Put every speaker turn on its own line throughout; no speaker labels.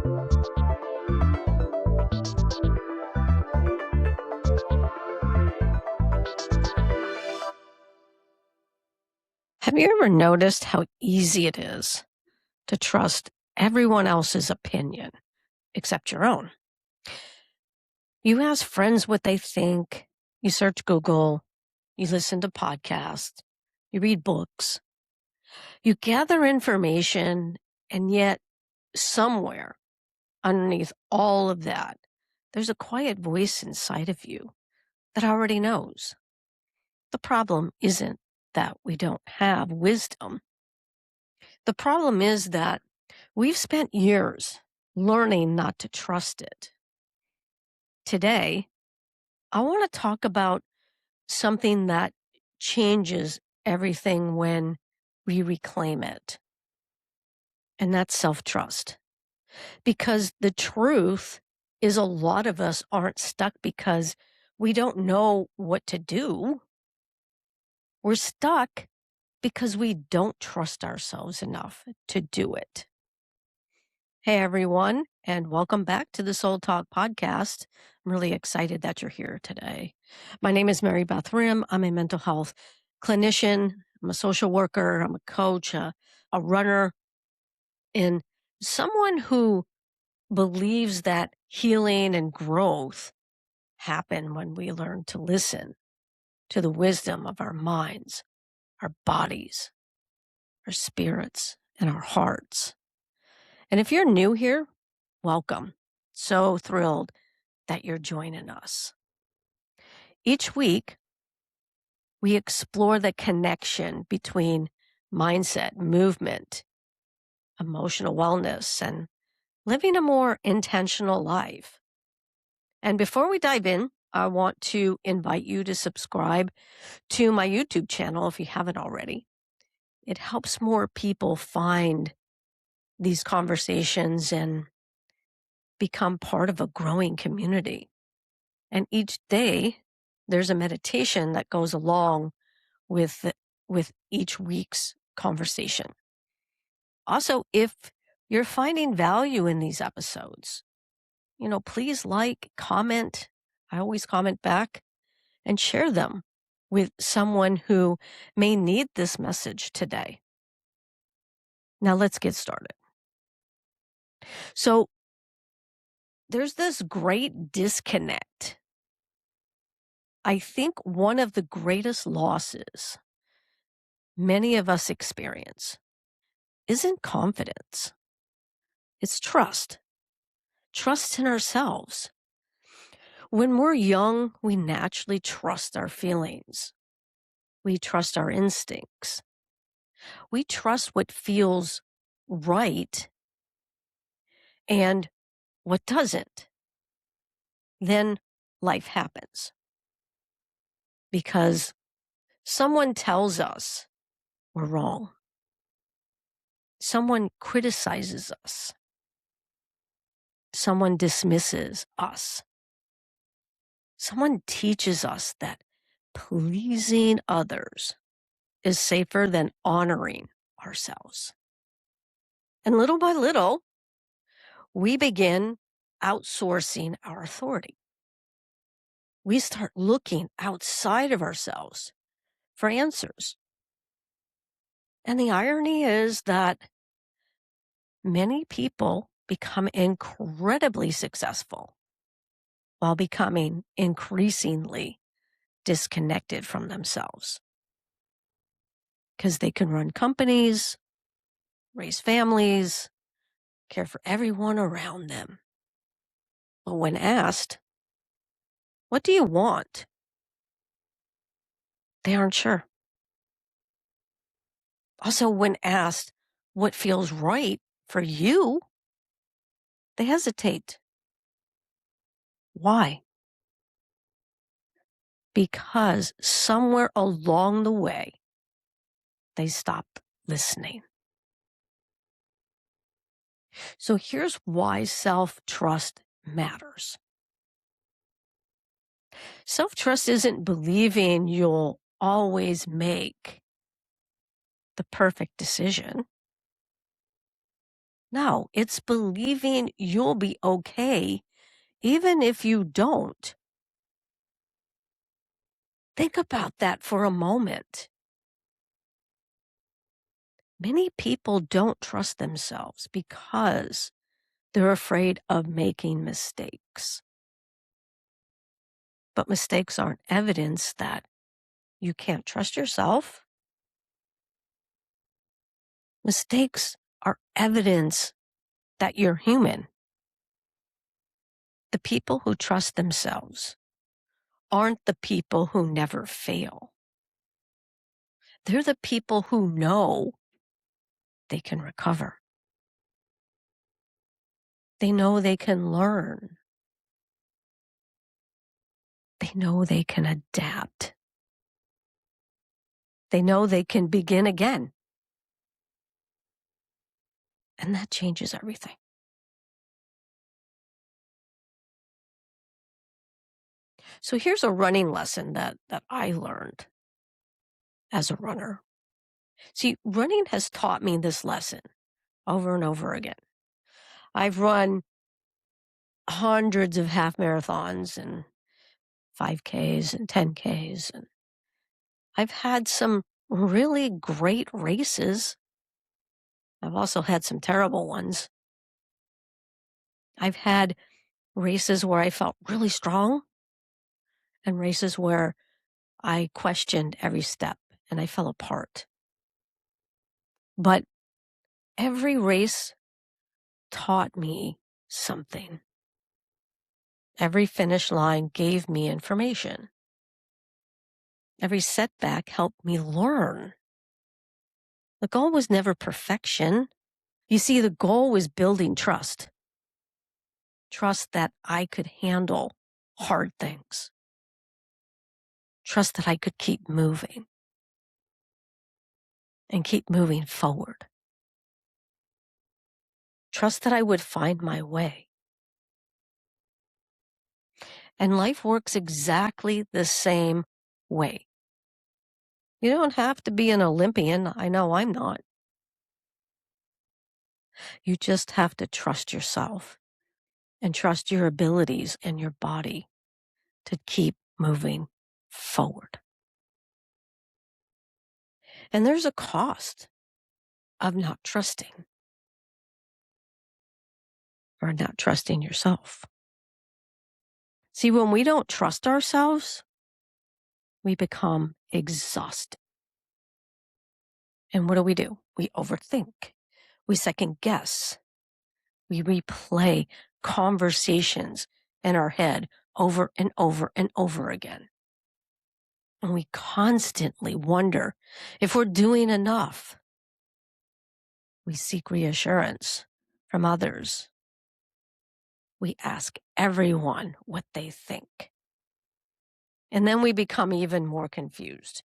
Have you ever noticed how easy it is to trust everyone else's opinion except your own? You ask friends what they think, you search Google, you listen to podcasts, you read books, you gather information, and yet somewhere underneath all of that, there's a quiet voice inside of you that already knows. The problem isn't that we don't have wisdom. The problem is that we've spent years learning not to trust it. Today, I want to talk about something that changes everything when we reclaim it, and that's self-trust. Because the truth is a lot of us aren't stuck because we don't know what to do. We're stuck because we don't trust ourselves enough to do it. Hey, everyone, and welcome back to the Soul Talk podcast. I'm really excited that you're here today. My name is Mary Beth Rim. I'm a mental health clinician. I'm a social worker. I'm a coach, a runner, and someone who believes that healing and growth happen when we learn to listen to the wisdom of our minds, our bodies, our spirits, and our hearts. And if you're new here, welcome. So thrilled that you're joining us. Each week, we explore the connection between mindset, movement, emotional wellness, and living a more intentional life. And before we dive in, I want to invite you to subscribe to my YouTube channel if you haven't already. It helps more people find these conversations and become part of a growing community. And each day, there's a meditation that goes along with each week's conversation. Also, if you're finding value in these episodes, please like, comment. I always comment back and share them with someone who may need this message today. Now let's get started. So there's this great disconnect. I think one of the greatest losses many of us experience isn't confidence. It's trust. Trust in ourselves. When we're young, we naturally trust our feelings. We trust our instincts. We trust what feels right and what doesn't. Then life happens because someone tells us we're wrong. Someone criticizes us. Someone dismisses us. Someone teaches us that pleasing others is safer than honoring ourselves. And little by little, we begin outsourcing our authority. We start looking outside of ourselves for answers. And the irony is that many people become incredibly successful while becoming increasingly disconnected from themselves. Because they can run companies, raise families, care for everyone around them. But when asked, what do you want? They aren't sure. Also, when asked what feels right for you, they hesitate. Why? Because somewhere along the way, they stop listening. So here's why self-trust matters. Self-trust isn't believing you'll always make the perfect decision. No, it's believing you'll be okay even if you don't. Think about that for a moment. Many people don't trust themselves because they're afraid of making mistakes. But mistakes aren't evidence that you can't trust yourself. Mistakes are evidence that you're human. The people who trust themselves aren't the people who never fail. They're the people who know they can recover. They know they can learn. They know they can adapt. They know they can begin again. And that changes everything. So here's a running lesson that I learned as a runner. See, running has taught me this lesson over and over again. I've run hundreds of half marathons and 5Ks and 10Ks, and I've had some really great races. I've also had some terrible ones. I've had races where I felt really strong and races where I questioned every step and I fell apart. But every race taught me something. Every finish line gave me information. Every setback helped me learn. The goal was never perfection. You see, the goal was building trust. Trust that I could handle hard things. Trust that I could keep moving and keep moving forward. Trust that I would find my way. And life works exactly the same way. You don't have to be an Olympian. I know I'm not. You just have to trust yourself and trust your abilities and your body to keep moving forward. And there's a cost of not trusting or not trusting yourself. See, when we don't trust ourselves, we become exhausted. And what do? We overthink. We second guess. We replay conversations in our head over and over and over again. And we constantly wonder if we're doing enough. We seek reassurance from others. We ask everyone what they think. And then we become even more confused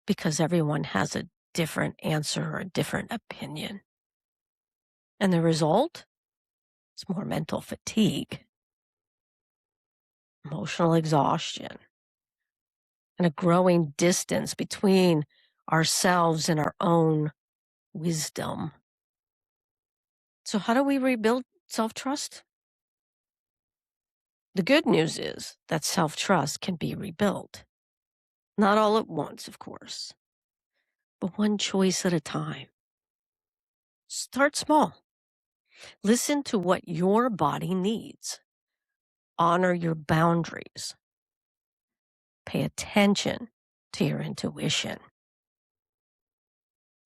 because everyone has a different answer or a different opinion. And the result is more mental fatigue, emotional exhaustion, and a growing distance between ourselves and our own wisdom. So how do we rebuild self-trust? The good news is that self-trust can be rebuilt. Not all at once, of course, but one choice at a time. Start small. Listen to what your body needs. Honor your boundaries. Pay attention to your intuition.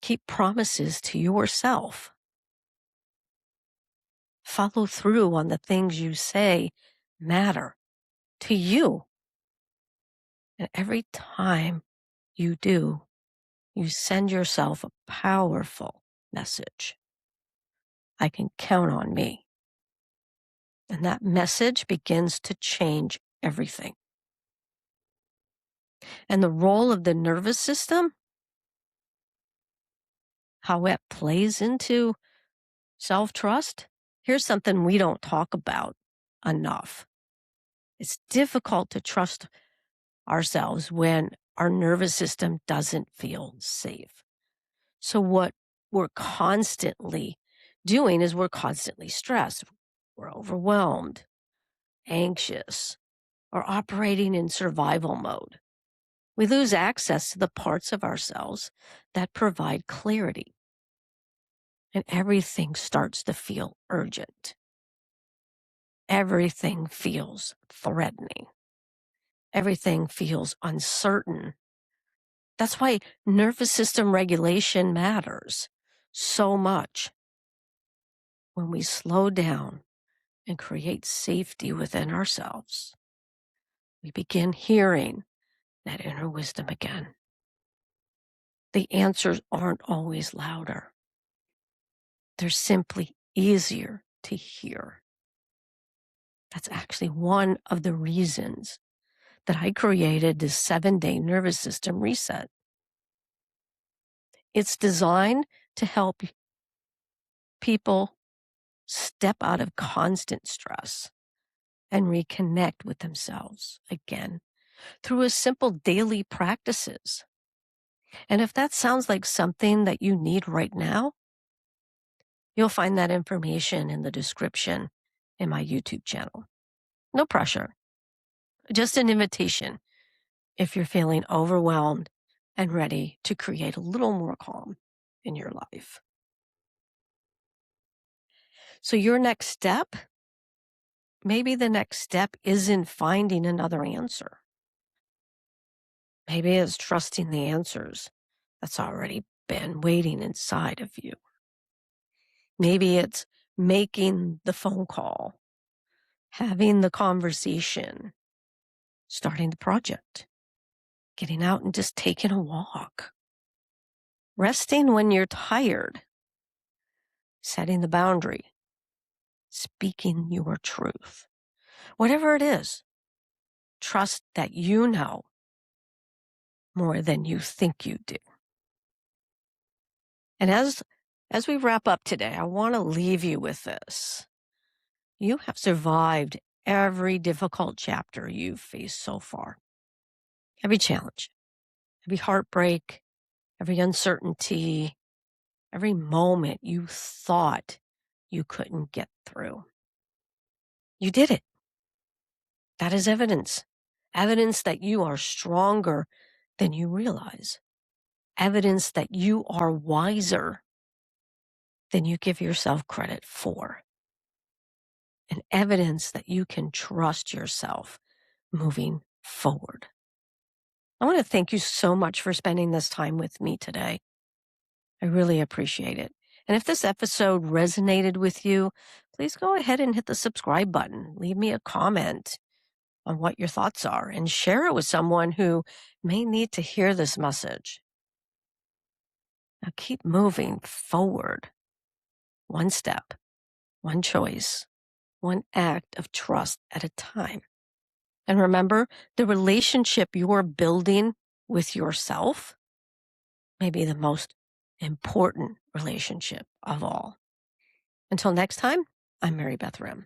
Keep promises to yourself. Follow through on the things you say matter to you. And every time you do, you send yourself a powerful message. I can count on me. And that message begins to change everything. And the role of the nervous system, how it plays into self-trust, here's something we don't talk about enough. It's difficult to trust ourselves when our nervous system doesn't feel safe. So what we're constantly doing is we're constantly stressed, we're overwhelmed, anxious, or operating in survival mode. We lose access to the parts of ourselves that provide clarity, and everything starts to feel urgent. Everything feels threatening. Everything feels uncertain. That's why nervous system regulation matters so much. When we slow down and create safety within ourselves, we begin hearing that inner wisdom again. The answers aren't always louder. They're simply easier to hear. That's actually one of the reasons that I created this 7-day nervous system reset. It's designed to help people step out of constant stress and reconnect with themselves again through a simple daily practices. And if that sounds like something that you need right now, you'll find that information in the description in my YouTube channel. No pressure, just an invitation if you're feeling overwhelmed and ready to create a little more calm in your life. So your next step, maybe the next step isn't finding another answer. Maybe it's trusting the answers that's already been waiting inside of you. Maybe it's making the phone call, having the conversation, starting the project, getting out and just taking a walk, resting when you're tired, setting the boundary, speaking your truth. Whatever it is, trust that you know more than you think you do. And as we wrap up today, I want to leave you with this. You have survived every difficult chapter you've faced so far. Every challenge, every heartbreak, every uncertainty, every moment you thought you couldn't get through. You did it. That is evidence. Evidence that you are stronger than you realize. Evidence that you are wiser than you give yourself credit for. And evidence that you can trust yourself moving forward. I want to thank you so much for spending this time with me today. I really appreciate it. And if this episode resonated with you, please go ahead and hit the subscribe button. Leave me a comment on what your thoughts are and share it with someone who may need to hear this message. Now keep moving forward. One step, one choice, one act of trust at a time. And remember, the relationship you're building with yourself may be the most important relationship of all. Until next time, I'm Mary Beth Rim.